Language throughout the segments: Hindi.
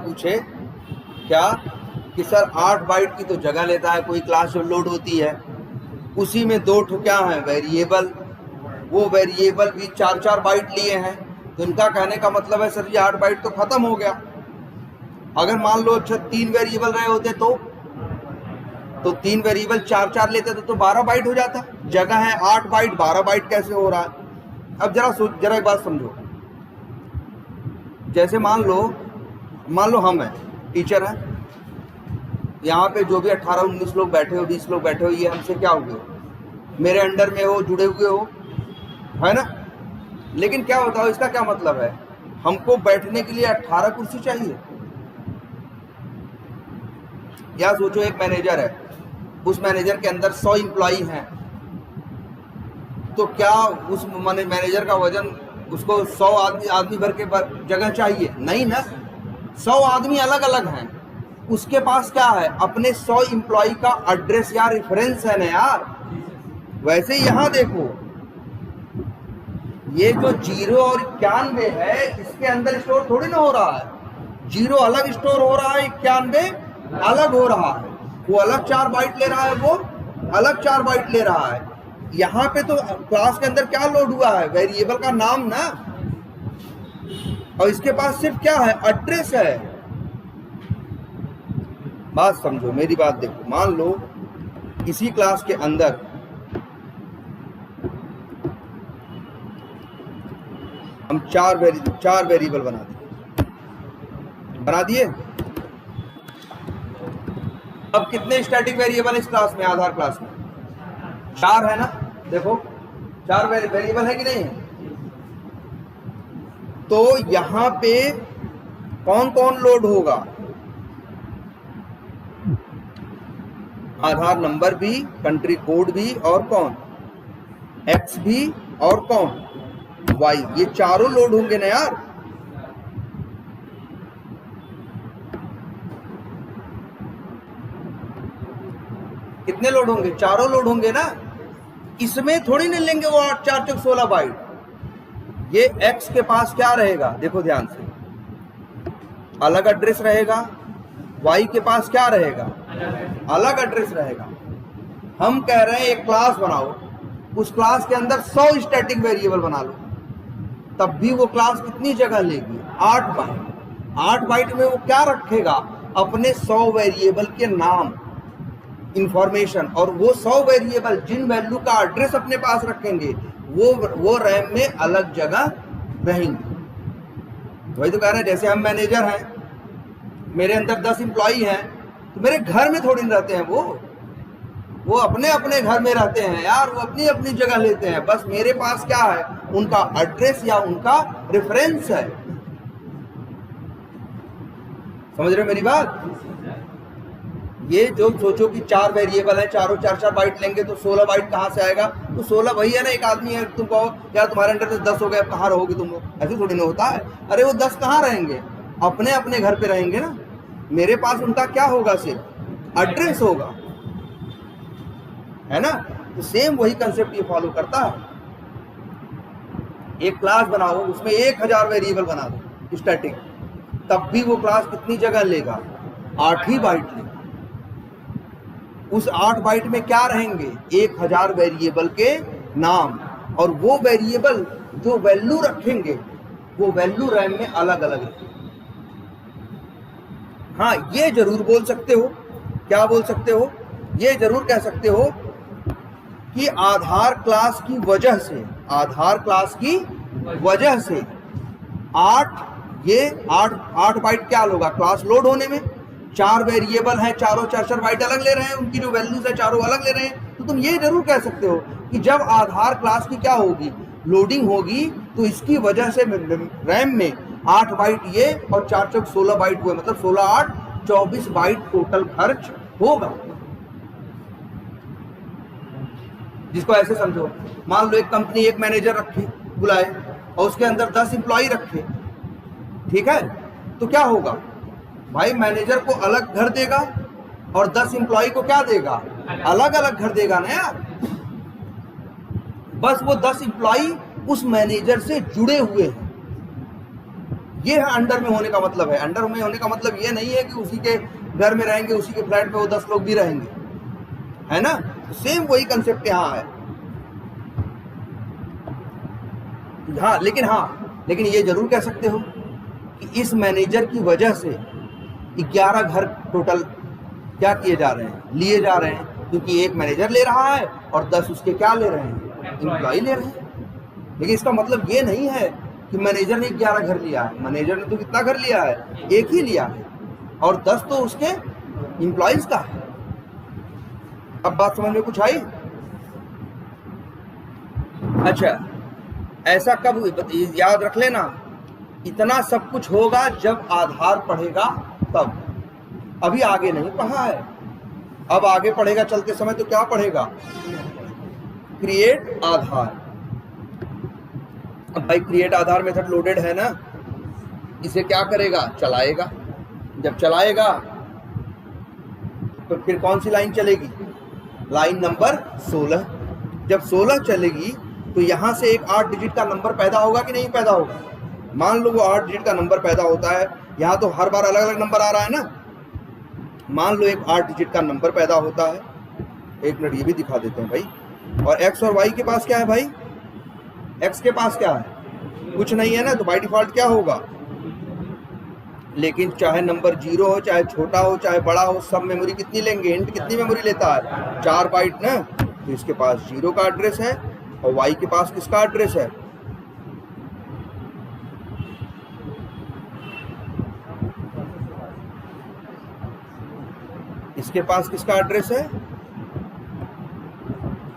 पूछे क्या कि सर 8 बाइट की तो जगह लेता है कोई क्लास जो लोड होती है, उसी में 2 ठो क्या है वेरिएबल, वो वेरिएबल भी 4-4 बाइट लिए हैं, तो इनका कहने का मतलब है सर ये 8 बाइट तो खत्म हो गया। अगर मान लो अच्छा 3 वेरिएबल रहे होते तो 3 वेरिएबल 4-4 लेते तो 12 बाइट हो जाता। जगह है 8 बाइट, 12 बाइट कैसे हो रहा है? अब जरा एक बात समझो। जैसे मान लो हम हैं, टीचर हैं, यहाँ पे जो भी 18-19 लोग बैठे हो, 20 लोग बैठे हो, ये हमसे क्या हुए, मेरे अंडर में हो, जुड़े हुए हो, है ना। लेकिन क्या होता है, इसका क्या मतलब है, हमको बैठने के लिए 18 कुर्सी चाहिए। या सोचो एक मैनेजर है, उस मैनेजर के अंदर 100 एम्प्लॉई हैं, तो क्या उस मैनेजर का वजन, उसको 100 आदमी भर के जगह चाहिए? नहीं ना, 100 आदमी अलग अलग हैं, उसके पास क्या है, अपने 100 एम्प्लॉई का एड्रेस या रेफरेंस है ना यार। वैसे यहाँ देखो, ये जो 0 और 91 है, इसके अंदर स्टोर थोड़ी ना हो रहा है। 0 अलग स्टोर हो रहा है, 91 अलग हो रहा है, वो अलग 4 बाइट ले रहा है, वो अलग 4 बाइट ले रहा है। यहाँ पे तो क्लास के अंदर क्या लोड हुआ है, वेरिएबल का नाम ना, और इसके पास सिर्फ क्या है, एड्रेस है। बात समझो, मेरी बात देखो। मान लो इसी क्लास के अंदर हम 4 वेरिएबल बना दिए। अब कितने स्टैटिक वेरिएबल इस क्लास में, आधार क्लास में? 4 है ना, देखो 4 वेरिएबल है कि नहीं है। तो यहां पे कौन कौन लोड होगा, आधार नंबर भी, कंट्री कोड भी, और कौन, एक्स भी, और कौन, वाई, ये चारों लोड होंगे ना यार। कितने लोड होंगे, चारों लोड होंगे ना। इसमें थोड़ी नहीं लेंगे वो 8 4 चौक 16 बाइट। ये एक्स के पास क्या रहेगा, देखो ध्यान से, अलग एड्रेस रहेगा। वाई के पास क्या रहेगा, अलग एड्रेस रहेगा। हम कह रहे हैं एक क्लास बनाओ, उस क्लास के अंदर 100 स्टैटिक वेरिएबल बना लो, तब भी वो क्लास कितनी जगह लेगी, 8 बाइट। 8 बाइट में वो क्या रखेगा, अपने 100 वेरिएबल के नाम, इंफॉर्मेशन, और वो 100 वेरिएबल जिन वैल्यू का एड्रेस अपने पास रखेंगे वो रैम में अलग जगह रहेंगे। वही तो कह रहे हैं, जैसे हम मैनेजर हैं, मेरे अंदर 10 एम्प्लॉई हैं, तो मेरे घर में थोड़ी रहते हैं, वो अपने अपने घर में रहते हैं यार, वो अपनी अपनी जगह लेते हैं। बस मेरे पास क्या है, उनका एड्रेस या उनका रेफरेंस है। समझ रहे हो मेरी बात? ये जो सोचो कि 4 वेरिएबल है, चारों 4-4 बाइट लेंगे तो 16 बाइट कहाँ से आएगा? तो 16 वही है ना, एक आदमी है, तुम कहो यार तुम्हारे अंडर तो 10 हो गए, अब कहाँ रहोगे तुम लोग? ऐसे थोड़ी ना होता है। अरे वो 10 कहाँ रहेंगे, अपने अपने घर पे रहेंगे ना। मेरे पास उनका क्या होगा, सिर्फ एड्रेस होगा, है ना। तो सेम वही कंसेप्ट ये फॉलो करता है। एक क्लास बनाओ, उसमें 1000 वेरिएबल बना दो स्टैटिक, तब भी वो क्लास कितनी जगह लेगा, 8 ही बाइट लेगा। उस 8 बाइट में क्या रहेंगे, 1000 वेरिएबल के नाम, और वो वेरिएबल जो वैल्यू रखेंगे वो वैल्यू रैम में अलग अलग रखेंगे। हाँ, ये जरूर बोल सकते हो, क्या बोल सकते हो, ये जरूर कह सकते हो कि आधार क्लास की वजह से 8 बाइट क्या होगा, क्लास लोड होने में। 4 वेरिएबल हैं, चारों 4-4 बाइट अलग ले रहे हैं, उनकी जो वैल्यूज है चारों अलग ले रहे हैं। तो तुम ये जरूर कह सकते हो कि जब आधार क्लास की क्या होगी, लोडिंग होगी, तो इसकी वजह से रैम में 8 बाइट ये और 4 चौक 16 बाइट हुए, मतलब 16-8 24 बाइट टोटल खर्च होगा। जिसको ऐसे समझो, मान लो एक कंपनी एक मैनेजर रखे बुलाए और उसके अंदर 10 एम्प्लॉय रखे, ठीक है, तो क्या होगा भाई, मैनेजर को अलग घर देगा और 10 एम्प्लॉय को क्या देगा, अलग अलग घर देगा ना यार। बस वो 10 एम्प्लॉय उस मैनेजर से जुड़े हुए हैं, ये है अंडर में होने का मतलब है। अंडर में होने का मतलब ये नहीं है कि उसी के घर में रहेंगे, उसी के फ्लैट में वो 10 लोग भी रहेंगे, है ना। सेम वही कंसेप्ट यहाँ है। हाँ लेकिन ये जरूर कह सकते हो कि इस मैनेजर की वजह से 11 घर टोटल क्या किए जा रहे हैं, लिए जा रहे हैं, क्योंकि एक मैनेजर ले रहा है और 10 उसके क्या ले रहे हैं, एम्प्लॉय ले रहे हैं। लेकिन इसका मतलब ये नहीं है कि मैनेजर ने 11 घर लिया है। मैनेजर ने तो कितना घर लिया है, एक ही लिया है, और 10 तो उसके एम्प्लॉयज का है। अब बात समझ में कुछ आई? अच्छा, ऐसा कब याद रख लेना, इतना सब कुछ होगा जब आधार पढ़ेगा तब। अभी आगे नहीं पढ़ा है, अब आगे पढ़ेगा चलते समय। तो क्या पढ़ेगा, क्रिएट आधार। अब भाई क्रिएट आधार मेथड लोडेड है ना, इसे क्या करेगा, चलाएगा। जब चलाएगा तो फिर कौन सी लाइन चलेगी, लाइन नंबर 16। जब 16 चलेगी तो यहां से एक 8 डिजिट का नंबर पैदा होगा कि नहीं पैदा होगा। मान लो वो 8 डिजिट का नंबर पैदा होता है, यहां तो हर बार अलग अलग नंबर आ रहा है ना। मान लो एक 8 डिजिट का नंबर पैदा होता है। एक मिनट ये भी दिखा देते हैं भाई। और एक्स और वाई के पास क्या है भाई, एक्स के पास क्या है, कुछ नहीं है ना, तो बाय डिफॉल्ट क्या होगा। लेकिन चाहे नंबर 0 हो, चाहे छोटा हो, चाहे बड़ा हो, सब मेमोरी कितनी लेंगे, इंट कितनी मेमोरी लेता है, 4 बाइट ना। तो इसके पास 0 का एड्रेस है और वाई के पास किसका एड्रेस है, इसके पास किसका एड्रेस है,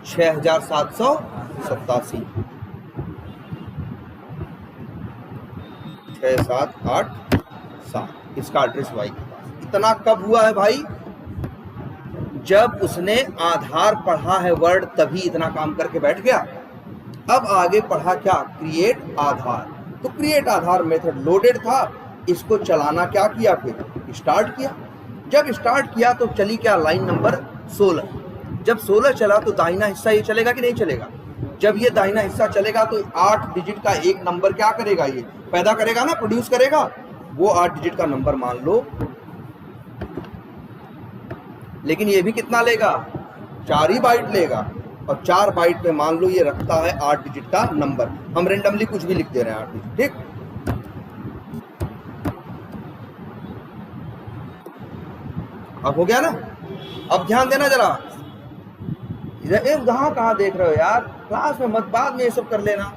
6787 6787 इसका एड्रेस वाई के पास। इतना कब हुआ है भाई, जब उसने आधार पढ़ा है वर्ड, तभी इतना काम करके बैठ गया। अब आगे पढ़ा क्या, क्रिएट आधार। तो क्रिएट आधार मेथड लोडेड था, इसको चलाना क्या किया, फिर स्टार्ट किया। जब स्टार्ट किया तो चली क्या, लाइन नंबर 16। जब 16 चला तो दाहिना हिस्सा ये चलेगा कि नहीं चलेगा। जब ये दाहिना हिस्सा चलेगा तो 8 डिजिट का एक नंबर क्या करेगा, ये पैदा करेगा ना, प्रोड्यूस करेगा। वो 8 डिजिट का नंबर मान लो, लेकिन ये भी कितना लेगा, 4 ही बाइट लेगा। और 4 बाइट में मान लो ये रखता है 8 डिजिट का नंबर। हम रेंडमली कुछ भी लिख दे रहे हैं 8 डिजिट, ठीक। अब हो गया ना। अब ध्यान देना जरा, कहाँ देख रहे हो यार, क्लास में मत, बाद में ये सब कर लेना,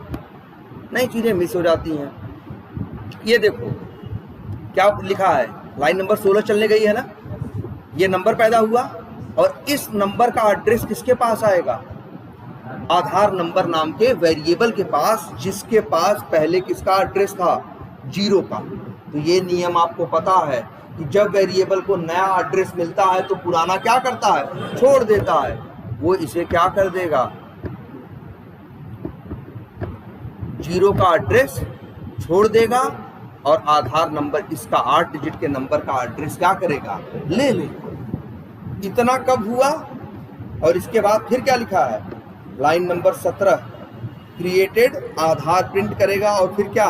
नई चीजें मिस हो जाती हैं। ये देखो क्या लिखा है, लाइन नंबर 16 चलने गई है ना, ये नंबर पैदा हुआ और इस नंबर का एड्रेस किसके पास आएगा, आधार नंबर नाम के वेरिएबल के पास, जिसके पास पहले किसका एड्रेस था, 0 का। तो ये नियम आपको पता है कि जब वेरिएबल को नया एड्रेस मिलता है तो पुराना क्या करता है, छोड़ देता है। वो इसे क्या कर देगा, 0 का एड्रेस छोड़ देगा और आधार नंबर इसका 8 डिजिट के नंबर का एड्रेस क्या करेगा, ले लेगा। इतना कब हुआ, और इसके बाद फिर क्या लिखा है, लाइन नंबर 17 क्रिएटेड आधार प्रिंट करेगा और फिर क्या,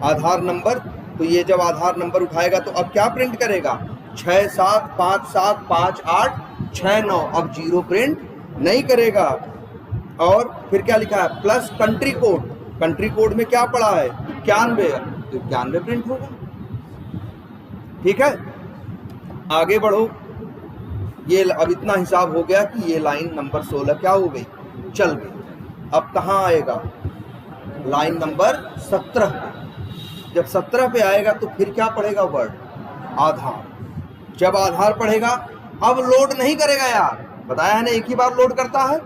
आधार नंबर। तो ये जब आधार नंबर उठाएगा तो अब क्या प्रिंट करेगा, 67575869। अब 0 प्रिंट नहीं करेगा। और फिर क्या लिखा है, plus country code. Country code में क्या पड़ा है, 91, तो 91 प्रिंट होगा। ठीक है, आगे बढ़ो। ये अब इतना हिसाब हो गया कि ये लाइन नंबर 16 क्या हो गई, चल गई। अब कहाँ आएगा, लाइन नंबर 17। जब 17 पे आएगा तो फिर क्या पढ़ेगा वर्ड, आधार। जब आधार पढ़ेगा, अब लोड नहीं करेगा यार, बताया है ना, एक ही बार लोड करता है।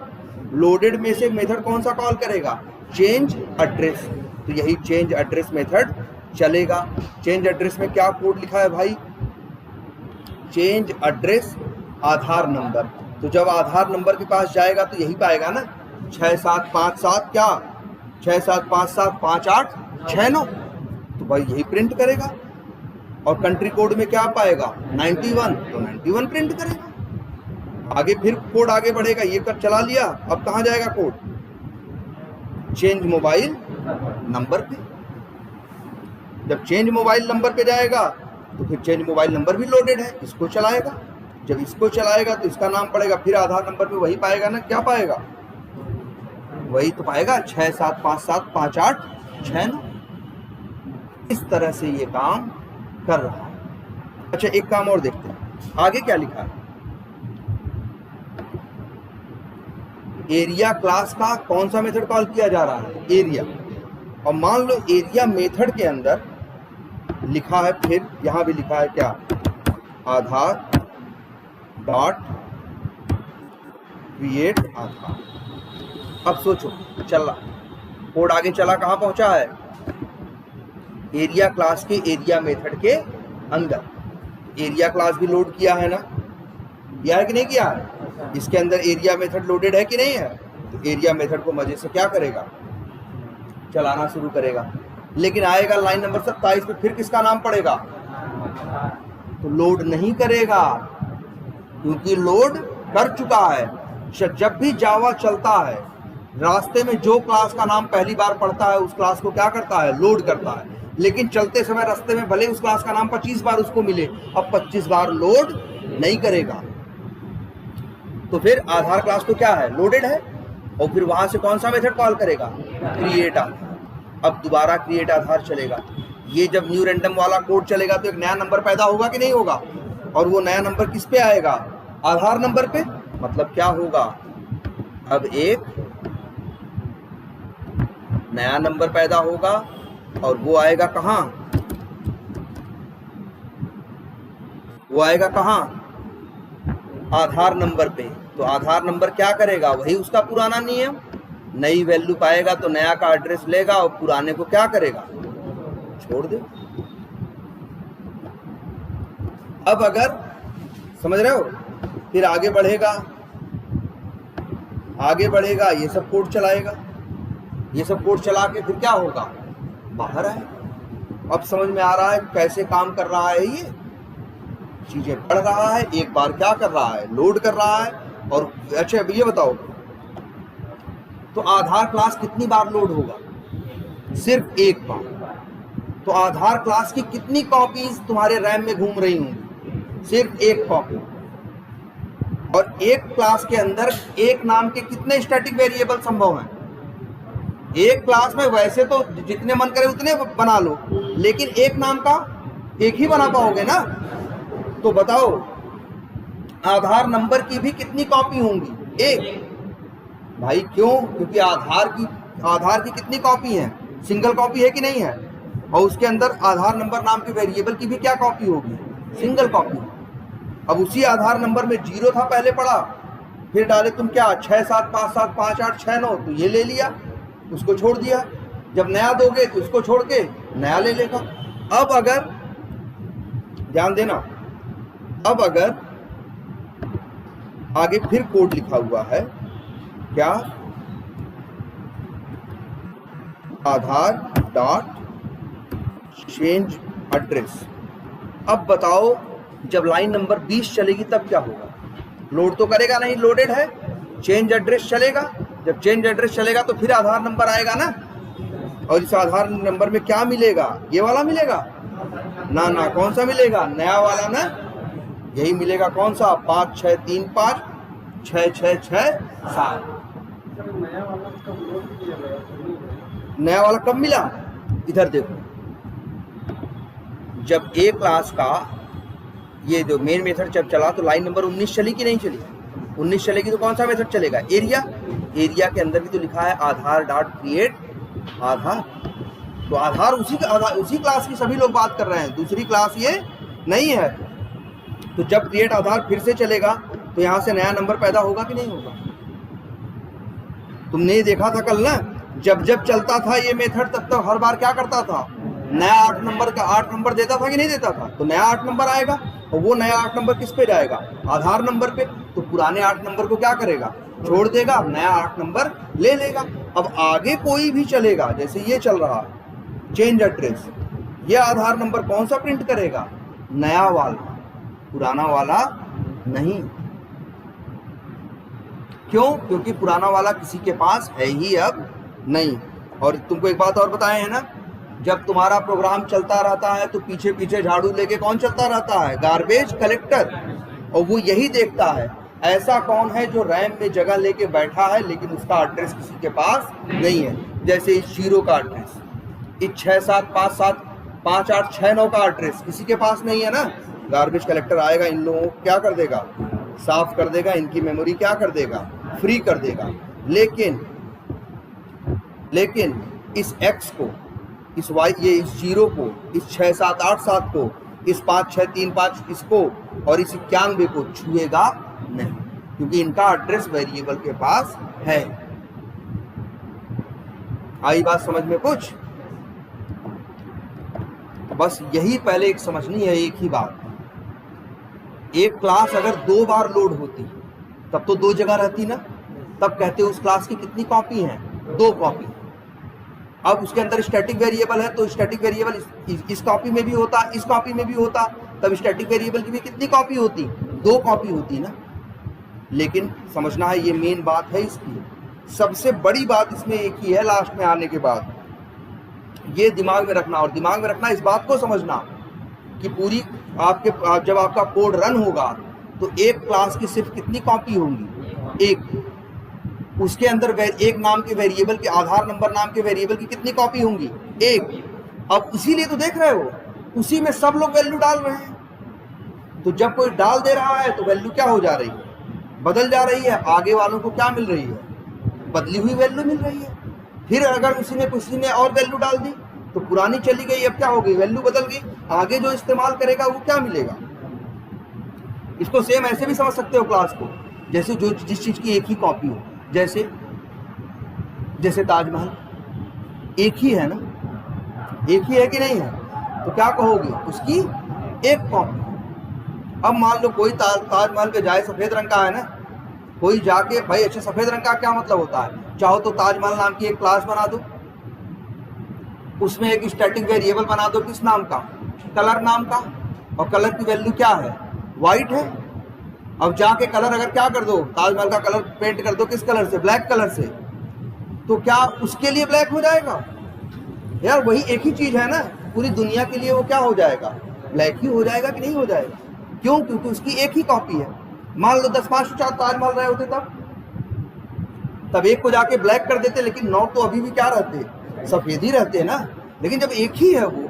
लोडेड में से मेथड कौन सा कॉल करेगा, चेंज एड्रेस। तो यही चेंज एड्रेस मेथड चलेगा। चेंज एड्रेस में क्या कोड लिखा है भाई, चेंज एड्रेस आधार नंबर। तो जब आधार नंबर के पास जाएगा तो यही पाएगा ना, 6757 क्या, 67575869। तो भाई यही प्रिंट करेगा। और कंट्री कोड में क्या पाएगा, 91, तो 91 प्रिंट करेगा। आगे फिर कोड आगे बढ़ेगा, ये कर चला लिया। अब कहाँ जाएगा कोड, चेंज मोबाइल नंबर पे। जब चेंज मोबाइल नंबर पे जाएगा तो फिर चेंज मोबाइल नंबर भी लोडेड है, इसको चलाएगा। जब इसको चलाएगा तो इसका नाम पड़ेगा, फिर आधार नंबर पे वही पाएगा ना, क्या पाएगा, वही तो पाएगा 67575869। इस तरह से ये काम कर रहा है। अच्छा, एक काम और देखते हैं, आगे क्या लिखा है। एरिया क्लास का कौन सा मेथड कॉल किया जा रहा है, एरिया। और मान लो एरिया मेथड के अंदर लिखा है, फिर यहां भी लिखा है क्या, आधार डॉट क्रिएट आधार। अब सोचो, चल रहा कोड आगे चला, कहां पहुंचा है, एरिया क्लास के एरिया मेथड के अंदर। एरिया क्लास भी लोड किया है ना, किया है कि नहीं किया है, इसके अंदर एरिया मेथड लोडेड है कि नहीं है। तो एरिया मेथड को मजे से क्या करेगा, चलाना शुरू करेगा। लेकिन आएगा लाइन नंबर 27 पे, फिर किसका नाम पड़ेगा, तो लोड नहीं करेगा, क्योंकि लोड कर चुका है। जब भी जावा चलता है, रास्ते में जो क्लास का नाम पहली बार पढ़ता है उस क्लास को क्या करता है, लोड करता है। लेकिन चलते समय रास्ते में भले उस क्लास का नाम 25 बार उसको मिले, अब 25 बार लोड नहीं करेगा। तो फिर आधार क्लास तो क्या है, लोडेड है। और फिर वहां से कौन सा मेथड कॉल करेगा, क्रिएट आधार। अब दोबारा क्रिएट आधार चलेगा। ये जब न्यू रैंडम वाला कोड चलेगा तो एक नया नंबर पैदा होगा कि नहीं होगा, और वो नया नंबर किस पे आएगा, आधार नंबर पे। मतलब क्या होगा, अब एक नया नंबर पैदा होगा और वो आएगा कहां, वो आएगा कहां, आधार नंबर पे। तो आधार नंबर क्या करेगा, वही उसका पुराना नियम, नई वैल्यू पाएगा तो नया का एड्रेस लेगा और पुराने को क्या करेगा, छोड़ दे। अब अगर समझ रहे हो, फिर आगे बढ़ेगा, आगे बढ़ेगा, ये सब कोड चलाएगा। ये सब कोड चला के फिर क्या होगा, बाहर आए। अब समझ में आ रहा है कैसे काम कर रहा है, ये चीजें पढ़ रहा है, एक बार क्या कर रहा है, लोड कर रहा है। और अच्छा अब ये बताओ, तो आधार क्लास कितनी बार लोड होगा, सिर्फ एक बार। तो आधार क्लास की कितनी कॉपीज तुम्हारे रैम में घूम रही होंगी, सिर्फ एक कॉपी। और एक क्लास के अंदर एक नाम के कितने स्टैटिक वेरिएबल संभव हैं, एक क्लास में वैसे तो जितने मन करे उतने बना लो, लेकिन एक नाम का एक ही बना पाओगे ना। तो बताओ आधार नंबर की भी कितनी कॉपी होंगी, एक। भाई क्यों, क्योंकि आधार की कितनी कॉपी है, सिंगल कॉपी है कि नहीं है। और उसके अंदर आधार नंबर नाम के वेरिएबल की भी क्या कॉपी होगी, सिंगल कॉपी। अब उसी आधार नंबर में 0 था पहले पड़ा, फिर डाले तुम क्या 67575869, तो ये ले लिया, उसको छोड़ दिया। जब नया दोगे तो उसको छोड़ के नया ले लेगा। अब अगर ध्यान देना, अब अगर आगे फिर कोड लिखा हुआ है क्या, आधार डॉट चेंज एड्रेस। अब बताओ जब लाइन नंबर 20 चलेगी तब क्या होगा, लोड तो करेगा नहीं, लोडेड है। चेंज एड्रेस चलेगा, जब चेंज एड्रेस चलेगा तो फिर आधार नंबर आएगा ना, और इस आधार नंबर में क्या मिलेगा, ये वाला मिलेगा ना, ना कौन सा मिलेगा, नया वाला ना, यही मिलेगा। कौन सा, 56356667। नया वाला कब मिला, इधर देखो, जब ए क्लास का ये जो मेन मेथड जब चला तो लाइन नंबर 19 चली कि नहीं चली, 19 चलेगी तो कौन सा मेथड चलेगा, एरिया। एरिया के अंदर भी तो लिखा है आधार डॉट क्रिएट आधार। तो आधार उसी क्लास की सभी लोग बात कर रहे हैं, दूसरी क्लास ये नहीं है। तो जब क्रिएट आधार फिर से चलेगा तो यहां से नया नंबर पैदा होगा कि नहीं होगा। तुमने देखा था कल ना, जब जब चलता था ये मेथड तब तक हर बार क्या करता था, नया 8 नंबर देता था कि नहीं देता था। तो नया 8 नंबर आएगा और वो नया 8 नंबर किस पे जाएगा, आधार नंबर पे। तो पुराने 8 नंबर को क्या करेगा, छोड़ देगा, नया 8 नंबर ले लेगा। अब आगे कोई भी चलेगा, जैसे ये चल रहा है चेंज एड्रेस, ये आधार नंबर कौन सा प्रिंट करेगा, नया वाला, पुराना वाला नहीं। क्यों, क्योंकि पुराना वाला किसी के पास है ही अब नहीं। और तुमको एक बात और बताए हैं ना, जब तुम्हारा प्रोग्राम चलता रहता है तो पीछे पीछे झाड़ू लेके कौन चलता रहता है? Garbage collector. और वो यही देखता है ऐसा कौन है जो रैम में जगह लेके बैठा है लेकिन उसका एड्रेस किसी के पास नहीं है। जैसे इस 0 का एड्रेस, इस 67575869 का एड्रेस किसी के पास नहीं है ना। गार्बेज कलेक्टर आएगा, इन लोगों को क्या कर देगा? साफ कर देगा, इनकी मेमोरी क्या कर देगा? फ्री कर देगा। लेकिन इस X को, इस Y, ये इस 0 को, इस 6787 को, इस 5635 इसको और इस 91 को छुएगा नहीं, क्योंकि इनका एड्रेस वेरिएबल के पास है। आई बात समझ में कुछ? बस यही पहले एक समझनी है, एक ही बात। एक क्लास अगर 2 बार लोड होती तब तो 2 जगह रहती ना, तब कहते उस क्लास की कितनी कॉपी है? 2 कॉपी। अब उसके अंदर स्टैटिक वेरिएबल है तो स्टैटिक वेरिएबल इस कॉपी में भी होता, इस कॉपी में भी होता, तब स्टैटिक वेरिएबल की भी कितनी कॉपी होती? 2 कॉपी होती ना। लेकिन समझना है, ये मेन बात है इसकी। सबसे बड़ी बात इसमें एक ही है लास्ट में आने के बाद, ये दिमाग में रखना। और दिमाग में रखना इस बात को समझना कि पूरी जब आपका कोड रन होगा तो एक क्लास की सिर्फ कितनी कॉपी होंगी? 1। उसके अंदर एक नाम के वेरिएबल के, आधार नंबर नाम के वेरिएबल की कितनी कॉपी होंगी? 1। अब इसीलिए तो देख रहे हो, उसी में सब लोग वैल्यू डाल रहे हैं। तो जब कोई डाल दे रहा है तो वैल्यू क्या हो जा रही है? बदल जा रही है। आगे वालों को क्या मिल रही है? बदली हुई वैल्यू मिल रही है। फिर अगर किसी ने और वैल्यू डाल दी तो पुरानी चली गई, अब क्या हो गई? वैल्यू बदल गई। आगे जो इस्तेमाल करेगा वो क्या मिलेगा? इसको सेम ऐसे भी समझ सकते हो क्लास को, जैसे जो जिस चीज की एक ही कॉपी हो। जैसे ताजमहल एक ही है ना, एक ही है कि नहीं है? तो क्या कहोगे? उसकी एक कॉपी। अब मान लो कोई ताजमहल पे जाए, सफेद रंग का है ना, कोई जाके, भाई अच्छा सफेद रंग का क्या मतलब होता है? चाहो तो ताजमहल नाम की एक क्लास बना दो, उसमें एक स्टैटिक वेरिएबल बना दो, किस नाम का? कलर नाम का। और कलर की वैल्यू क्या है? वाइट है। अब जाके कलर अगर क्या कर दो, ताजमहल का कलर पेंट कर दो, किस कलर से? ब्लैक कलर से। तो क्या उसके लिए ब्लैक हो जाएगा? यार वही एक ही चीज है ना, पूरी दुनिया के लिए वो क्या हो जाएगा? ब्लैक ही हो जाएगा कि नहीं हो जाएगा? क्यों? क्योंकि उसकी एक ही कॉपी है। मान लो 10-5 ताजमहल रहे होते तब एक को जाके ब्लैक कर देते, लेकिन 9 तो अभी भी क्या रहते? सफेद ही रहते हैं ना। लेकिन जब एक ही है वो,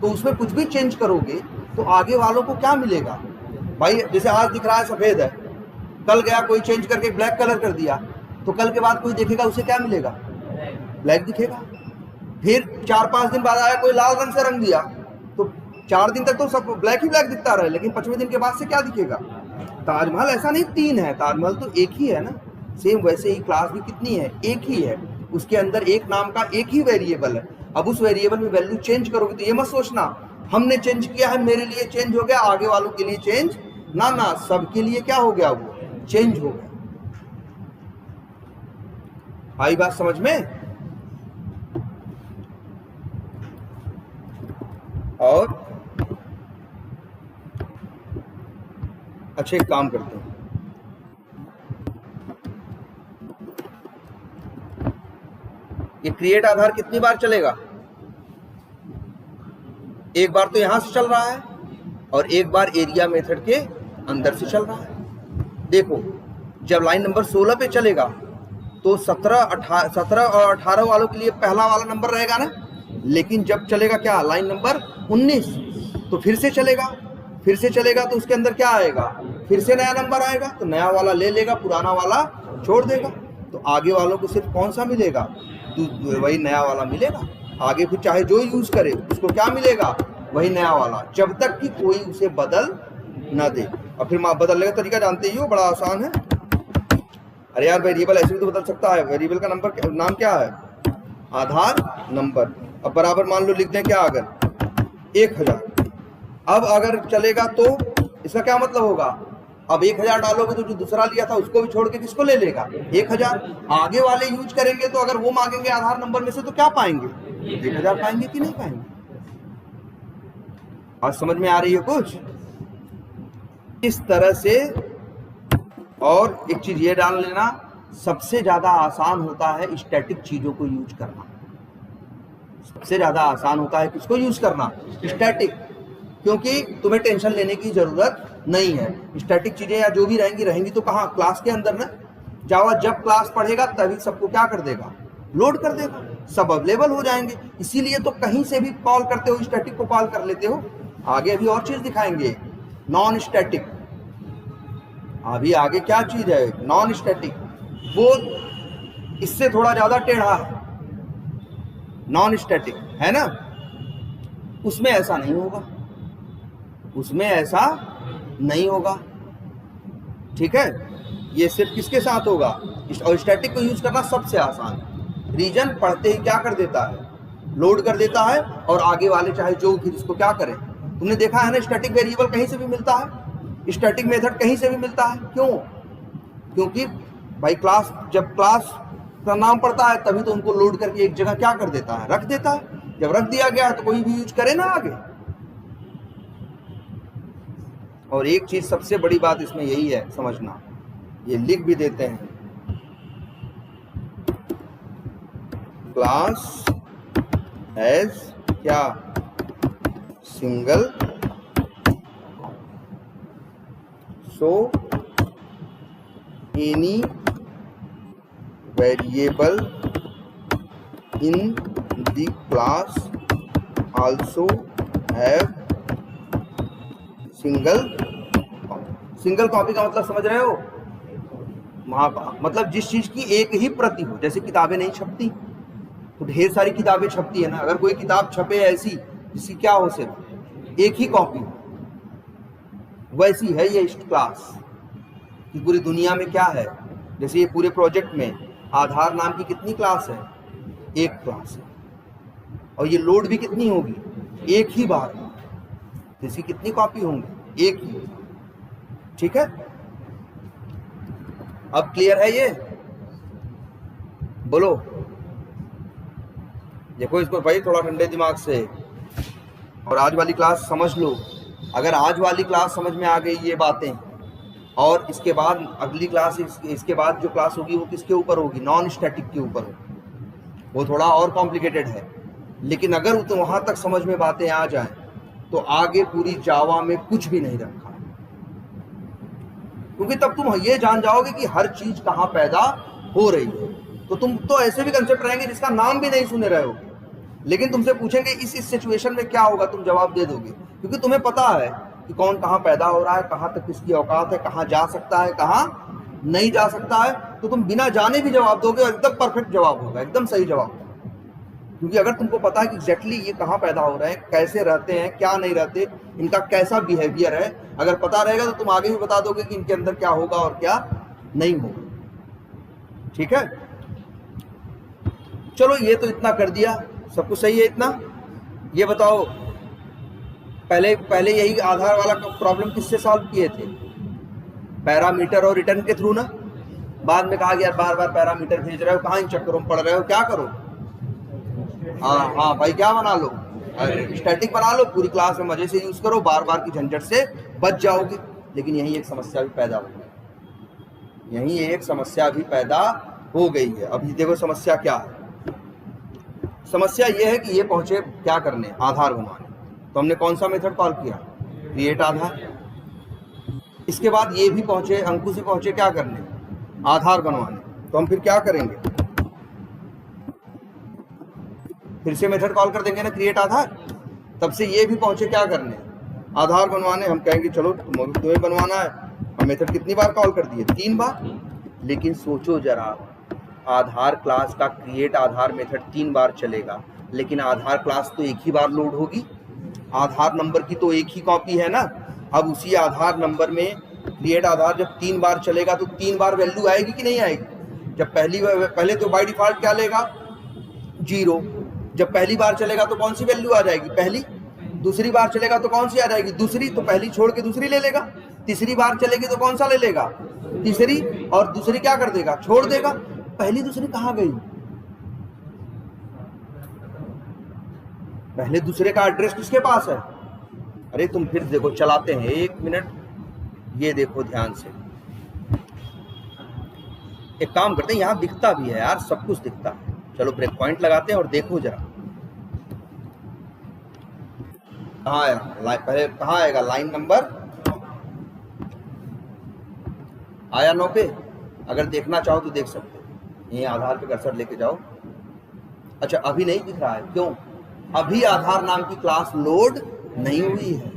तो उसमें कुछ भी चेंज करोगे तो आगे वालों को क्या मिलेगा? भाई जैसे आज दिख रहा है सफेद है, कल गया कोई चेंज करके ब्लैक कलर कर दिया, तो कल के बाद कोई देखेगा उसे क्या मिलेगा? ब्लैक दिखेगा। फिर 4-5 दिन बाद आया कोई लाल रंग से रंग दिया, तो 4 दिन तक तो सब ब्लैक ही ब्लैक दिखता रहा, लेकिन 5वें दिन के बाद से क्या दिखेगा? ताजमहल ऐसा नहीं 3 है, ताजमहल तो एक ही है ना। सेम वैसे ही क्लास भी कितनी है? एक ही है। उसके अंदर एक नाम का एक ही वेरिएबल है। अब उस वेरिएबल में वैल्यू चेंज करोगे तो ये मत सोचना हमने चेंज किया है, मेरे लिए चेंज हो गया, आगे वालों के लिए चेंज ना, सबके लिए क्या हो गया? वो चेंज हो गया। आई बात समझ में? और अच्छे काम करते हैं। ये क्रिएट आधार कितनी बार चलेगा? एक बार तो यहां से चल रहा है और एक बार एरिया मेथड के अंदर से चल रहा है। देखो जब लाइन नंबर 16 पे चलेगा तो 17 और 18 वालों के लिए पहला वाला नंबर रहेगा ना। लेकिन जब चलेगा क्या, लाइन नंबर 19, तो फिर से चलेगा तो उसके अंदर क्या आएगा? फिर से नया नंबर आएगा, तो नया वाला ले लेगा, पुराना वाला छोड़ देगा। तो आगे वालों को सिर्फ कौन सा मिलेगा? तो वही नया वाला मिलेगा। आगे फिर चाहे जो यूज करे उसको क्या मिलेगा? वही नया वाला, जब तक कि कोई उसे बदल ना दे। और फिर बदलने का तरीका जानते ही हो, बड़ा आसान है। अरे यार वेरिएबल ऐसे भी तो बदल सकता है। वेरिएबल का नाम क्या है? आधार नंबर। अब बराबर मान लो लिख दें क्या, अगर 1000। अब अगर चलेगा तो इसका क्या मतलब होगा? अब 1000 डालोगे तो जो दूसरा लिया था उसको भी छोड़ के किसको ले लेगा? 1000। आगे वाले यूज करेंगे तो अगर वो मांगेंगे आधार नंबर में से तो क्या पाएंगे? 1000 पाएंगे कि नहीं पाएंगे? आज समझ में आ रही है कुछ? इस तरह से। और एक चीज ये डाल लेना, सबसे ज्यादा आसान होता है स्टैटिक चीजों को यूज करना। सबसे ज्यादा आसान होता है किसको यूज करना, स्टैटिक, क्योंकि तुम्हें टेंशन लेने की जरूरत नहीं है। स्टैटिक चीजें या जो भी रहेंगी तो कहाँ, क्लास के अंदर ना। जावा जब क्लास पढ़ेगा तभी सबको क्या कर देगा, लोड कर देगा, सब अवेलेबल हो जाएंगे। इसीलिए तो कहीं से भी कॉल करते हो, स्टैटिक को कॉल कर लेते हो। आगे अभी और चीज दिखाएंगे, नॉन स्टैटिक। अभी आगे क्या चीज है, नॉन स्टैटिक, वो इससे थोड़ा ज्यादा टेढ़ा है। नॉन स्टैटिक है ना, उसमें ऐसा नहीं होगा, उसमें ऐसा नहीं होगा, ठीक है। ये सिर्फ किसके साथ होगा, और स्टैटिक को यूज करना सबसे आसान। रीजन पढ़ते ही क्या कर देता है, लोड कर देता है, और आगे वाले चाहे जो फिर इसको क्या करें। तुमने देखा है ना, स्टैटिक वेरिएबल कहीं से भी मिलता है, स्टैटिक मेथड कहीं से भी मिलता है। क्यों, क्योंकि भाई क्लास, जब क्लास का नाम पड़ता है तभी तो उनको लोड करके एक जगह क्या कर देता है, रख देता है। जब रख दिया गया है तो कोई भी यूज करे ना आगे। और एक चीज सबसे बड़ी बात इसमें यही है समझना, ये लिख भी देते हैं, क्लास एज क्या, single, so any variable in the class also have single copy का मतलब समझ रहे हो, मतलब जिस चीज की एक ही प्रति हो। जैसे किताबें नहीं छपती तो ढेर सारी किताबें छपती है ना, अगर कोई किताब छपे ऐसी जिसकी क्या हो, सिर्फ एक ही कॉपी, वैसी है ये क्लास कि पूरी दुनिया में क्या है। जैसे ये पूरे प्रोजेक्ट में आधार नाम की कितनी क्लास है, एक क्लास है, और ये लोड भी कितनी होगी, एक ही बार, इसकी कितनी कॉपी होंगी, एक ही, ठीक है। अब क्लियर है ये, बोलो। देखो इसको भाई थोड़ा ठंडे दिमाग से, और आज वाली क्लास समझ लो। अगर आज वाली क्लास समझ में आ गई ये बातें, और इसके बाद अगली क्लास, इसके बाद जो क्लास होगी वो किसके ऊपर होगी, नॉन स्टैटिक के ऊपर होगी। वो थोड़ा और कॉम्प्लिकेटेड है, लेकिन अगर तो वहां तक समझ में बातें आ जाएं तो आगे पूरी जावा में कुछ भी नहीं रखा, क्योंकि तब तुम ये जान जाओगे कि हर चीज कहाँ पैदा हो रही है। तो तुम तो ऐसे भी कंसेप्ट रहेंगे जिसका नाम भी नहीं सुने रहे हो, लेकिन तुमसे पूछेंगे इस सिचुएशन में क्या होगा, तुम जवाब दे दोगे, क्योंकि तुम्हें पता है कि कौन कहाँ पैदा हो रहा है, कहाँ तक किसकी औकात है, कहाँ जा सकता है, कहाँ नहीं जा सकता है। तो तुम बिना जाने भी जवाब दोगे और एकदम परफेक्ट जवाब होगा, एकदम सही जवाब। क्योंकि अगर तुमको पता है कि एग्जैक्टली ये कहाँ पैदा हो रहे हैं, कैसे रहते हैं, क्या नहीं रहते, इनका कैसा बिहेवियर है, अगर पता रहेगा तो तुम आगे भी बता दोगे कि इनके अंदर क्या होगा और क्या नहीं होगा, ठीक है। चलो ये तो इतना कर दिया, सब कुछ सही है इतना। ये बताओ, पहले यही आधार वाला प्रॉब्लम किससे सॉल्व किए थे, पैरामीटर और रिटर्न के थ्रू ना। बाद में कहा गया बार बार पैरामीटर भेज रहे हो, कहाँ इन चक्करों में पड़ रहे हो, क्या करो, हाँ भाई क्या बना लो, स्टैटिक बना लो, पूरी क्लास में मजे से यूज करो, बार बार की झंझट से बच जाओगे। लेकिन यही एक समस्या भी पैदा हो गई, यही एक समस्या भी पैदा हो गई है। अभी देखो समस्या क्या है, समस्या ये है कि ये पहुंचे क्या करने, आधार बनाने। तो हमने कौन सा मेथड कॉल किया, क्रिएट आधार। इसके बाद ये भी पहुंचे, अंकुश भी पहुंचे क्या करने, आधार बनवाने। तो हम फिर क्या करेंगे, फिर से मेथड कॉल कर देंगे ना, क्रिएट आधार। तब से ये भी पहुंचे क्या करने, आधार बनवाने। हम कहेंगे चलो तुम्हें बनवाना है। हम मेथड कितनी बार कॉल कर दिए, 3 बार। लेकिन सोचो जरा, आधार क्लास का क्रिएट आधार मेथड 3 बार चलेगा, लेकिन आधार क्लास तो एक ही बार लोड होगी। आधार नंबर की तो एक ही कॉपी है ना। अब उसी आधार नंबर में क्रिएट आधार जब 3 बार चलेगा तो 3 बार वैल्यू आएगी कि नहीं आएगी। जब पहले तो बाय डिफॉल्ट क्या लेगा, 0। जब पहली बार चलेगा तो कौन सी वैल्यू आ जाएगी, पहली। दूसरी बार चलेगा तो कौन सी आ जाएगी, दूसरी। तो पहली छोड़ के दूसरी ले लेगा। तीसरी बार चलेगी तो कौन सा ले लेगा, तीसरी। और दूसरी क्या कर देगा, छोड़ देगा। पहली दूसरी कहाँ गई, पहले दूसरे का एड्रेस किसके पास है। अरे तुम फिर देखो, चलाते हैं 1 मिनट, ये देखो ध्यान से। एक काम करते हैं, यहाँ दिखता भी है यार, सब कुछ दिखता है। चलो ब्रेक पॉइंट लगाते हैं और देखो जरा, कहाँ आया पहले कहाँ आएगा, लाइन नंबर आया 9 पे। अगर देखना चाहो तो देख सकते हो, ये आधार पे कर्सर लेके जाओ। अच्छा अभी नहीं दिख रहा है, क्यों? अभी आधार नाम की क्लास लोड नहीं हुई है,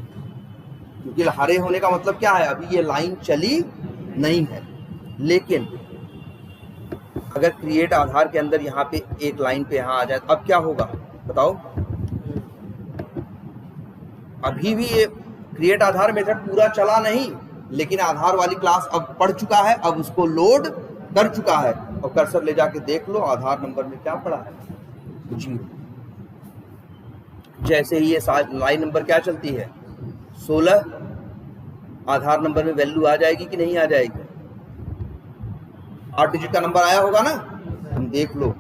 क्योंकि हरे होने का मतलब क्या है, अभी ये लाइन चली नहीं है। लेकिन अगर क्रिएट आधार के अंदर यहाँ पे एक लाइन पे यहाँ आ जाए, अब क्या होगा बताओ? अभी भी ये क्रिएट आधार मेथड पूरा चला नहीं, लेकिन आधार वाली क्लास अब पढ़ चुका है, अब उसको लोड कर चुका है। और कर्सर ले जाके देख लो आधार नंबर में क्या पड़ा है, 0। जैसे ही ये लाइन नंबर क्या चलती है 16, आधार नंबर में वैल्यू आ जाएगी कि नहीं आ जाएगी? 8 डिजिट का नंबर आया होगा ना, हम देख लो।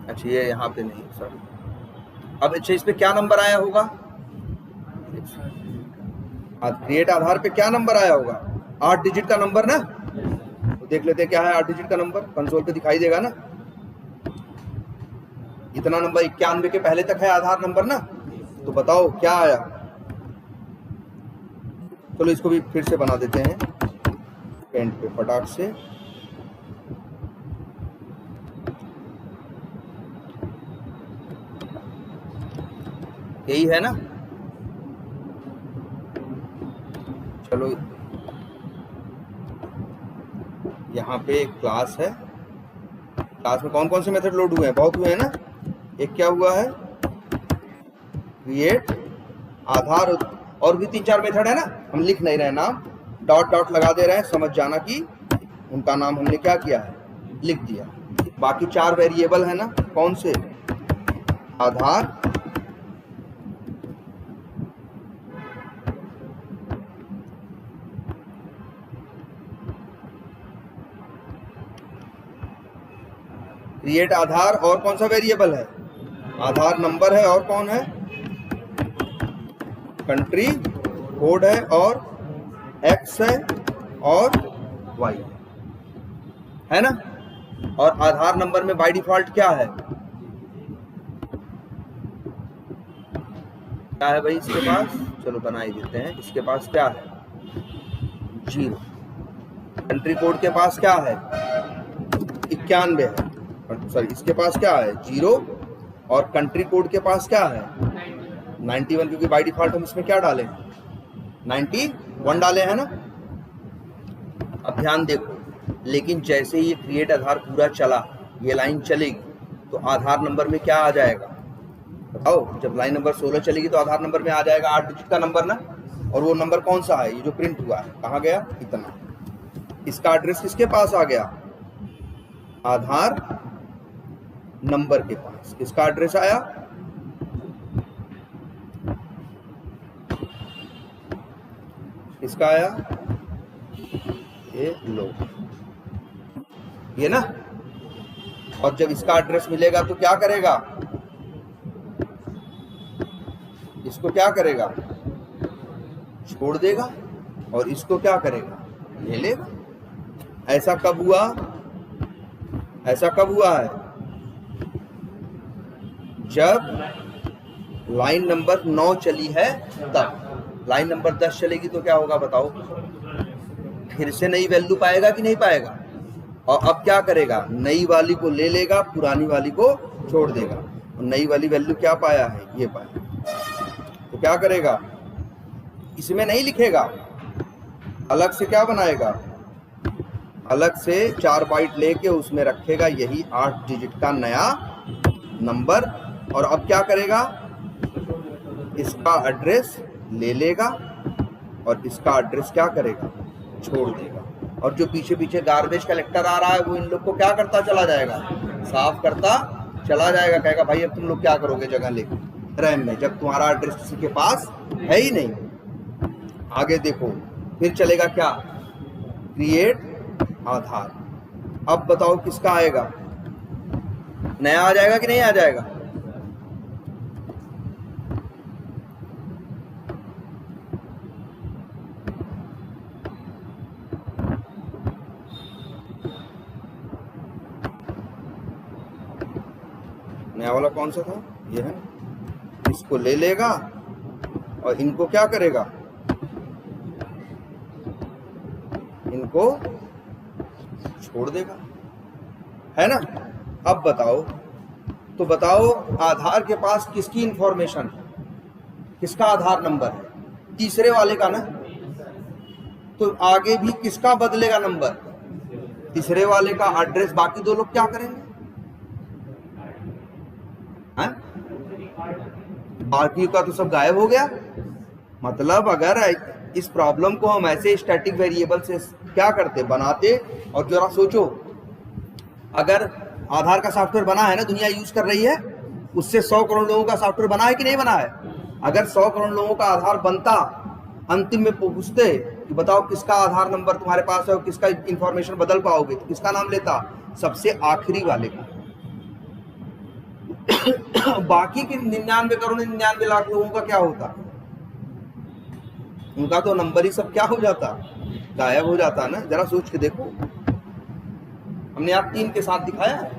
अच्छा ये यहाँ पे नहीं, सॉरी। अब अच्छा इस पे क्या नंबर आया होगा, क्रिएट आधार पे क्या नंबर आया होगा? 8 डिजिट का नंबर ना, तो देख लेते हैं क्या है 8 डिजिट का नंबर। कंसोल पे दिखाई देगा ना, इतना नंबर 91 के पहले तक है आधार नंबर ना, तो बताओ क्या आया? चलो इसको भी फिर से बना देते हैं पेंट पे फटाक से। यही है ना, चलो यहाँ पे एक क्लास है, क्लास में कौन कौन से मेथड लोड हुए हैं? बहुत हुए हैं ना। एक क्या हुआ है, क्रिएट आधार, और भी 3-4 मेथड है ना, हम लिख नहीं रहे नाम, डॉट डॉट लगा दे रहे हैं, समझ जाना कि उनका नाम हमने क्या किया है, लिख दिया। बाकी 4 वेरिएबल है ना, कौन से? आधार, क्रिएट आधार, और कौन सा वेरिएबल है? आधार नंबर है, और कौन है? कंट्री कोड है, और एक्स है, और वाई है ना। और आधार नंबर में बाय डिफॉल्ट क्या है, क्या है भाई इसके पास? चलो बना ही देते हैं, इसके पास क्या है? 0। कंट्री कोड के पास क्या है? 91 है, सॉरी इसके पास क्या है? 0। और कंट्री कोड के पास क्या है? 91, क्योंकि बाय डिफॉल्ट हम इसमें क्या डाले? 91 डाले हैं ना। अब ध्यान देखो, लेकिन जैसे ही ये क्रिएट आधार पूरा चला, ये लाइन चलेगी, तो आधार नंबर में क्या आ जाएगा बताओ? जब लाइन नंबर 16 चलेगी तो आधार नंबर में आ जाएगा 8 डिजिट का नंबर ना। और वो नंबर कौन सा है? ये जो प्रिंट हुआ है, कहाँ गया? इतना। इसका एड्रेस किसके पास आ गया? आधार नंबर के पास। किसका एड्रेस आया? किसका आया? ये लो, ये ना। और जब इसका एड्रेस मिलेगा तो क्या करेगा? इसको क्या करेगा? छोड़ देगा। और इसको क्या करेगा? ले लेगा। ऐसा कब हुआ? ऐसा कब हुआ है? जब लाइन नंबर 9 चली है तब। लाइन नंबर 10 चलेगी तो क्या होगा बताओ? फिर से नई वैल्यू पाएगा कि नहीं पाएगा? और अब क्या करेगा? नई वाली को ले लेगा, पुरानी वाली को छोड़ देगा। और नई वाली वैल्यू क्या पाया है? ये पाया। तो क्या करेगा? इसमें नहीं लिखेगा, अलग से क्या बनाएगा? अलग से 4 बाइट लेके उसमें रखेगा यही 8 डिजिट का नया नंबर। और अब क्या करेगा? इसका एड्रेस ले लेगा और इसका एड्रेस क्या करेगा? छोड़ देगा। और जो पीछे पीछे गार्बेज कलेक्टर आ रहा है वो इन लोग को क्या करता चला जाएगा? साफ करता चला जाएगा। कहेगा भाई अब तुम लोग क्या करोगे जगह लेके रैम में, जब तुम्हारा एड्रेस किसी के पास है ही नहीं। आगे देखो, फिर चलेगा क्या? क्रिएट आधार। अब बताओ किसका आएगा? नया आ जाएगा कि नहीं आ जाएगा? वाला कौन सा था, ये है, इसको ले लेगा और इनको क्या करेगा, इनको छोड़ देगा, है ना। अब बताओ, तो बताओ आधार के पास किसकी इंफॉर्मेशन, किसका आधार नंबर है, तीसरे वाले का ना। तो आगे भी किसका बदलेगा नंबर, तीसरे वाले का एड्रेस। बाकी दो लोग क्या करेंगे, हैं? बाकी का तो सब गायब हो गया। मतलब अगर इस प्रॉब्लम को हम ऐसे स्टैटिक वेरिएबल से क्या करते, बनाते। और जरा सोचो, अगर आधार का सॉफ्टवेयर बना है ना, दुनिया यूज कर रही है, उससे 100 करोड़ लोगों का सॉफ्टवेयर बना है कि नहीं बना है। अगर 100 करोड़ लोगों का आधार बनता, अंतिम में पूछते कि बताओ किसका आधार नंबर तुम्हारे पास है और किसका इंफॉर्मेशन बदल पाओगे, तो किसका नाम लेता, सबसे आखिरी वाले का। बाकी के 99 करोड़ 99 लाख लोगों का क्या होता, उनका तो नंबर ही सब क्या हो जाता, गायब हो जाता ना। जरा सोच के देखो, हमने आप 3 के साथ दिखाया है।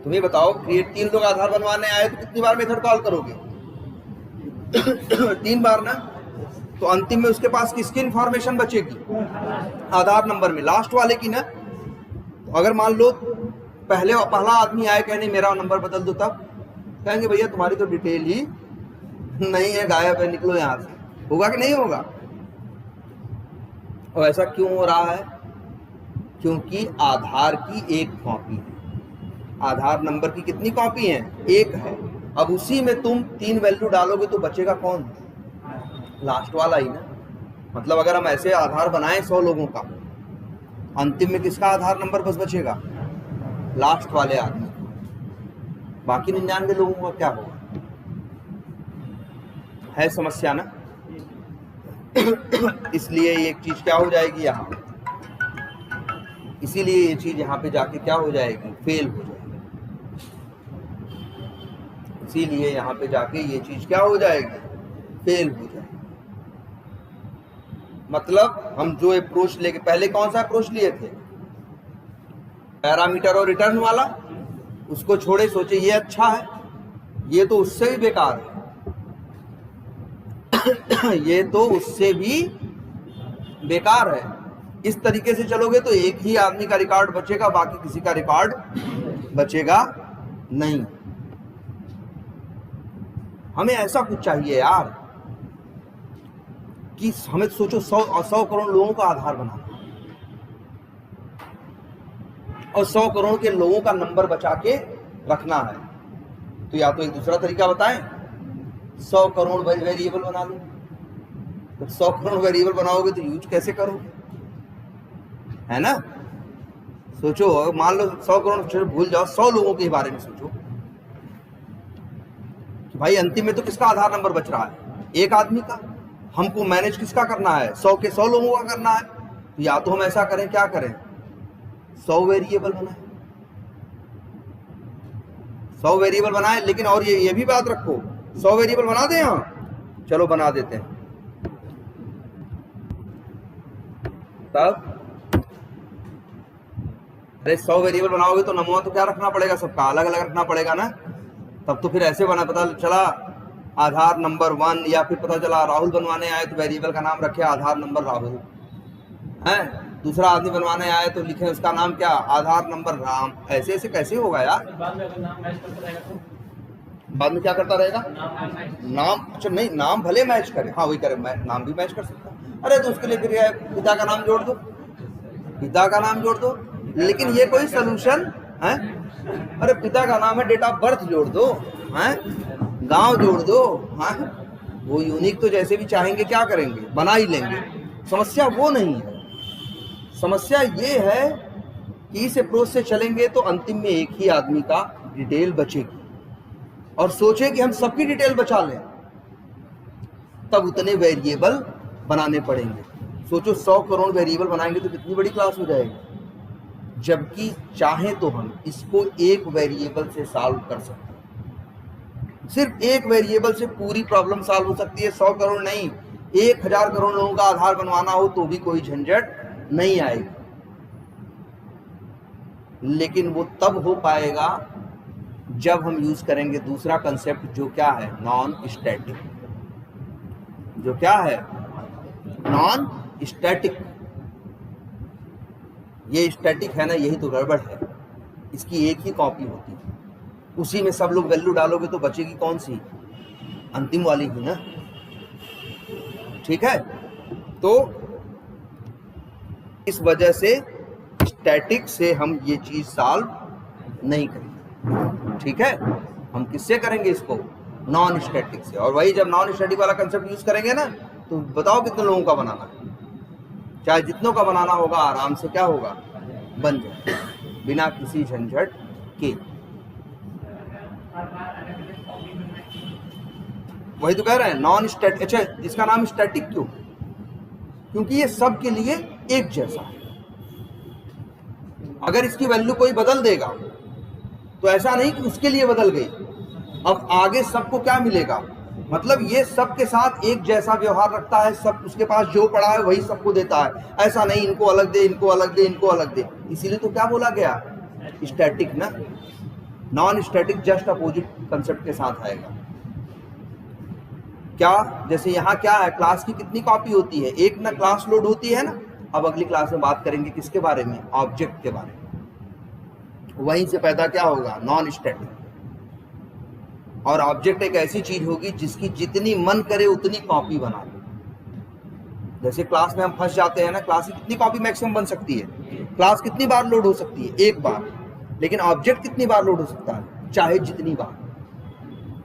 तुम्हें बताओ, क्रिएट 3 लोग आधार बनवाने आए तो कितनी बार मेथड कॉल करोगे? 3 बार ना। तो अंतिम में उसके पास किसकी इंफॉर्मेशन बचेगी, आधार नंबर में लास्ट वाले की ना। तो अगर मान लो पहला आदमी आए, कहने मेरा नंबर बदल दो, तब कहेंगे भैया तुम्हारी तो डिटेल ही नहीं है, गायब है, निकलो यहां से। होगा कि नहीं होगा? और ऐसा क्यों हो रहा है? क्योंकि आधार की एक कॉपी है। आधार नंबर की कितनी कॉपी है? एक है। अब उसी में तुम 3 वैल्यू डालोगे तो बचेगा कौन? लास्ट वाला ही ना। मतलब अगर हम ऐसे आधार बनाए 100 लोगों का, अंतिम में किसका आधार नंबर बस बचेगा? लास्ट वाले आदमी। बाकी 99 लोगों का क्या होगा? है समस्या ना। इसलिए ये चीज क्या हो जाएगी यहाँ, इसीलिए ये चीज यहाँ पे जाके क्या हो जाएगी, फेल हो जाएगी। इसीलिए यहाँ पे जाके ये चीज क्या हो जाएगी, फेल हो जाएगी। मतलब हम जो अप्रोच लेके, पहले कौन सा अप्रोच लिए थे, पैरामीटर और रिटर्न वाला, उसको छोड़े, सोचे ये अच्छा है, ये तो उससे भी बेकार है। ये तो उससे भी बेकार है। इस तरीके से चलोगे तो एक ही आदमी का रिकॉर्ड बचेगा, बाकी किसी का रिकॉर्ड बचेगा नहीं। हमें ऐसा कुछ चाहिए यार कि हमें सोचो 100 करोड़ लोगों का आधार बनाना और 100 करोड़ के लोगों का नंबर बचा के रखना है। तो या तो एक दूसरा तरीका बताएं, 100 करोड़ वेरिएबल बना लो। तो 100 करोड़ वेरिएबल बनाओगे तो यूज कैसे करोगे, है ना। सोचो, मान लो 100 करोड़ भूल जाओ, 100 लोगों के बारे में सोचो कि भाई अंतिम में तो किसका आधार नंबर बच रहा है, एक आदमी का। हमको मैनेज किसका करना है, 100 के 100 लोगों का करना है। तो या तो हम ऐसा करें, क्या करें, 100 वेरिएबल बनाए, 100 वेरिएबल बनाए। लेकिन और ये भी बात रखो, 100 वेरिएबल बना दें यहाँ, चलो बना देते हैं। तब अरे 100 वेरिएबल बनाओगे तो नमूना तो क्या रखना पड़ेगा, सबका अलग अलग रखना पड़ेगा ना। तब तो फिर ऐसे बना, पता चला आधार नंबर 1, या फिर पता चला राहुल बनवाने आए तो वेरिएबल का नाम रखे आधार नंबर राहुल, हैं। दूसरा आदमी बनवाने आए तो लिखे उसका नाम क्या, आधार नंबर राम। ऐसे ऐसे कैसे होगा यार? बाद में क्या करता रहेगा, नाम। अच्छा नहीं, नाम भले मैच करे, हाँ वही करे, नाम भी मैच कर सकता। अरे तो उसके लिए फिर पिता का नाम जोड़ दो, पिता का नाम जोड़ दो। लेकिन ये कोई सोल्यूशन है? अरे पिता का नाम है, डेट ऑफ बर्थ जोड़ दो, हैं, गांव जोड़ दो, हाँ। वो यूनिक तो जैसे भी चाहेंगे क्या करेंगे, बना ही लेंगे। समस्या वो नहीं है। समस्या ये है कि इस अप्रोच से चलेंगे तो अंतिम में एक ही आदमी का डिटेल बचेगी। और सोचे कि हम सबकी डिटेल बचा लें, तब उतने वेरिएबल बनाने पड़ेंगे। सोचो 100 करोड़ वेरिएबल बनाएंगे तो कितनी बड़ी क्लास हो जाएगी। जबकि चाहे तो हम इसको एक वेरिएबल से सॉल्व कर सकते हैं। सिर्फ एक वेरिएबल से पूरी प्रॉब्लम सॉल्व हो सकती है, 100 करोड़ नहीं। 1000 करोड़ लोगों का आधार बनवाना हो तो भी कोई झंझट नहीं आएगी। लेकिन वो तब हो पाएगा जब हम यूज करेंगे दूसरा कंसेप्ट जो क्या है, नॉन स्टैटिक। जो क्या है, नॉन स्टैटिक। ये स्टैटिक है ना, यही तो गड़बड़ है। इसकी एक ही कॉपी होती है, उसी में सब लोग वैल्यू डालोगे तो बचेगी कौन सी, अंतिम वाली ही ना। ठीक है, तो इस वजह से स्टैटिक से हम ये चीज सॉल्व नहीं करेंगे। ठीक है, हम किससे करेंगे इसको, नॉन स्टैटिक से। और वही जब नॉन स्टैटिक वाला कंसेप्ट यूज करेंगे ना, तो बताओ कितने लोगों का बनाना है, चाहे जितनों का बनाना होगा आराम से क्या होगा, बन जाए बिना किसी झंझट के। वही तो कह रहे हैं नॉन स्टैटिक। अच्छा, इसका नाम स्टैटिक क्यों, क्योंकि ये सब के लिए एक जैसा है। अगर इसकी वैल्यू कोई बदल देगा तो ऐसा नहीं कि उसके लिए बदल गई, अब आगे सबको क्या मिलेगा, मतलब ये सबके साथ एक जैसा व्यवहार रखता है, सब उसके पास जो पड़ा है वही सबको देता है। ऐसा नहीं इनको अलग दे, इनको अलग दे, इनको अलग दे। इसीलिए तो क्या बोला गया, स्टैटिक ना। Non static just opposite concept के साथ आएगा। क्या, जैसे यहाँ क्या है, क्लास की कितनी कॉपी होती है, एक ना क्लास लोड होती है ना। अब अगली क्लास में बात करेंगे किसके बारे में, ऑब्जेक्ट के बारे में। वहीं से पैदा क्या होगा, नॉन स्टैटिक। और ऑब्जेक्ट एक ऐसी चीज होगी जिसकी जितनी मन करे उतनी कॉपी बना लो। जैसे क्लास में हम फंस जाते हैं ना, क्लास की कितनी कॉपी मैक्सिमम बन सकती है, क्लास कितनी बार लोड हो सकती है, एक बार। लेकिन ऑब्जेक्ट कितनी बार लोड हो सकता है, चाहे जितनी बार।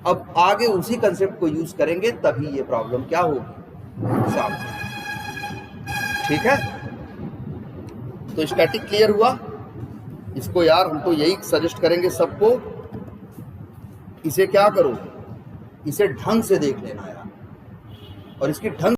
अब आगे उसी कंसेप्ट को यूज करेंगे तभी ये प्रॉब्लम क्या होगी, सॉल्व। ठीक है, तो स्टैटिक क्लियर हुआ। इसको यार हम तो यही सजेस्ट करेंगे सबको, इसे क्या करो, इसे ढंग से देख लेना यार, और इसकी ढंग